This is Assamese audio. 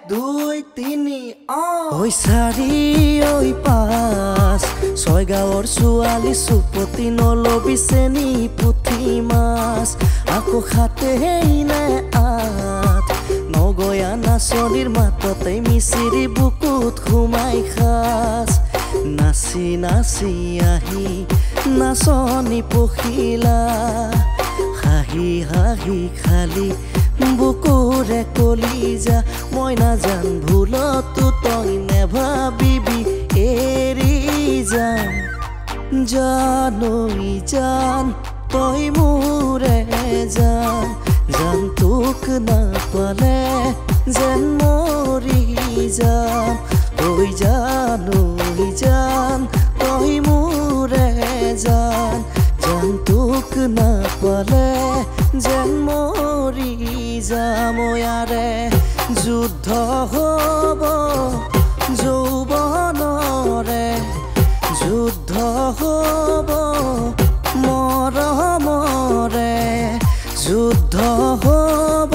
2 3 ঐ 4 ঐ 5 6 গাঁৱৰ ছোৱালী চুপতি নলবি চেনি পুঠি মাছ আকৌ 7 নে 8 নগয়া নাচনীৰ মাততে মিচিৰি বুকুত সোমাই খাস নাচি নাচি আহি নাচনী পখিলা হাঁহি হাঁহি খালি বুকুৰে কলিজা মই নাজান ভুলতো তই নেভাবিবি এৰি যাম জানৈ জান তই মোৰে জান জান তোক নাপালে যেন মৰি যাম ঐ জানৈ জান তই মোৰে জান জান তোক নাপালে যেন মৰি যাম ইয়াৰে যুদ্ধ হ'ব যৌৱনৰে যুদ্ধ হ'ব মৰমৰে যুদ্ধ হ'ব